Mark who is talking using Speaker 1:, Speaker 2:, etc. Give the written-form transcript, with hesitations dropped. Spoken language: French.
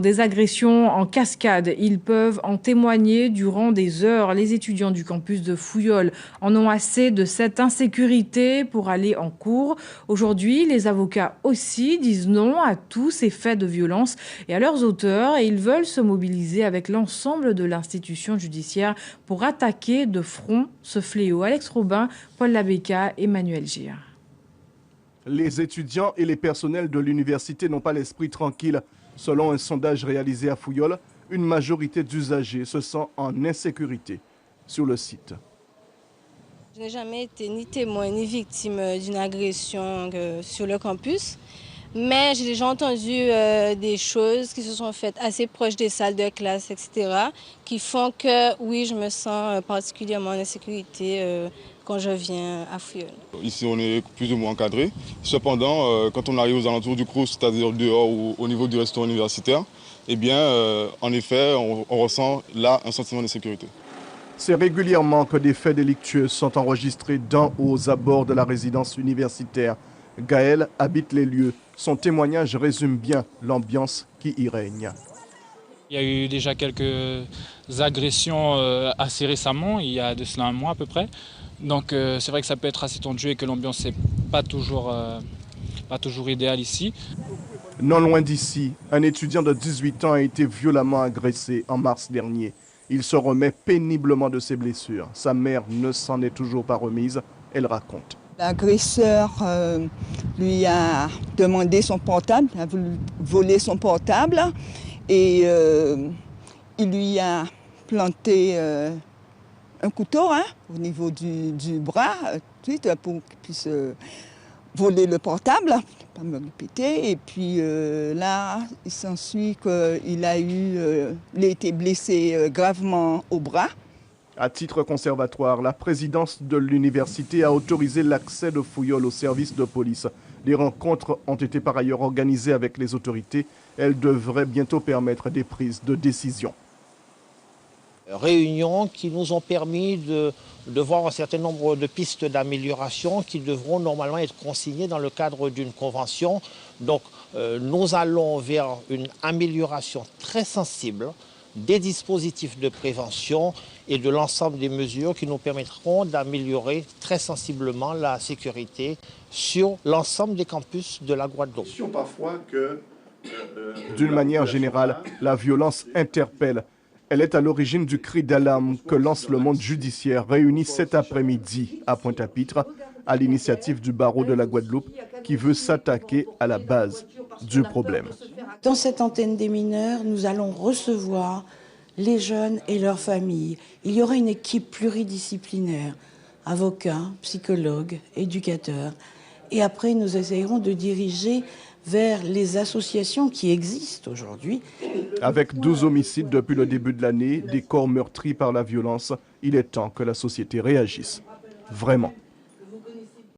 Speaker 1: Des agressions en cascade, ils peuvent en témoigner durant des heures. Les étudiants du campus de Fouillol en ont assez de cette insécurité pour aller en cours. Aujourd'hui, les avocats aussi disent non à tous ces faits de violence et à leurs auteurs et ils veulent se mobiliser avec l'ensemble de l'institution judiciaire pour attaquer de front ce fléau. Alex Robin, Paul Labeka, Emmanuel Gir.
Speaker 2: Les étudiants et les personnels de l'université n'ont pas l'esprit tranquille. Selon un sondage réalisé à Fouillol, une majorité d'usagers se sent en insécurité sur le site.
Speaker 3: Je n'ai jamais été ni témoin ni victime d'une agression sur le campus, mais j'ai déjà entendu des choses qui se sont faites assez proches des salles de classe, etc., qui font que, oui, je me sens particulièrement en insécurité quand je viens à Fouillol.
Speaker 4: Ici, on est plus ou moins encadré. Cependant, quand on arrive aux alentours du CROUS, c'est-à-dire dehors ou au niveau du restaurant universitaire, eh bien, en effet, on ressent là un sentiment d'insécurité.
Speaker 2: C'est régulièrement que des faits délictueux sont enregistrés dans ou aux abords de la résidence universitaire. Gaël habite les lieux. Son témoignage résume bien l'ambiance qui y règne.
Speaker 5: Il y a eu déjà quelques agressions assez récemment, il y a de cela un mois à peu près. Donc c'est vrai que ça peut être assez tendu et que l'ambiance n'est pas toujours idéale ici.
Speaker 2: Non loin d'ici, un étudiant de 18 ans a été violemment agressé en mars dernier. Il se remet péniblement de ses blessures. Sa mère ne s'en est toujours pas remise. Elle raconte.
Speaker 6: L'agresseur lui a demandé son portable, a voulu voler son portable et il lui a planté un couteau au niveau du bras, tout de suite, pour qu'il puisse voler le portable, pas me répéter. Et puis là, il s'ensuit qu'il a été blessé gravement au bras.
Speaker 2: À titre conservatoire, la présidence de l'université a autorisé l'accès de Fouillol au service de police. Des rencontres ont été par ailleurs organisées avec les autorités. Elles devraient bientôt permettre des prises de décision.
Speaker 7: Réunions qui nous ont permis de voir un certain nombre de pistes d'amélioration qui devront normalement être consignées dans le cadre d'une convention. Donc nous allons vers une amélioration très sensible des dispositifs de prévention et de l'ensemble des mesures qui nous permettront d'améliorer très sensiblement la sécurité sur l'ensemble des campus de la Guadeloupe.
Speaker 2: D'une manière générale, la violence interpelle. Elle est à l'origine du cri d'alarme que lance le monde judiciaire réuni cet après-midi à Pointe-à-Pitre à l'initiative du barreau de la Guadeloupe qui veut s'attaquer à la base du problème.
Speaker 8: Dans cette antenne des mineurs, nous allons recevoir les jeunes et leurs familles. Il y aura une équipe pluridisciplinaire, avocats, psychologues, éducateurs. Et après, nous essayerons de diriger vers les associations qui existent aujourd'hui.
Speaker 2: Avec 12 homicides depuis le début de l'année, des corps meurtris par la violence, il est temps que la société réagisse. Vraiment.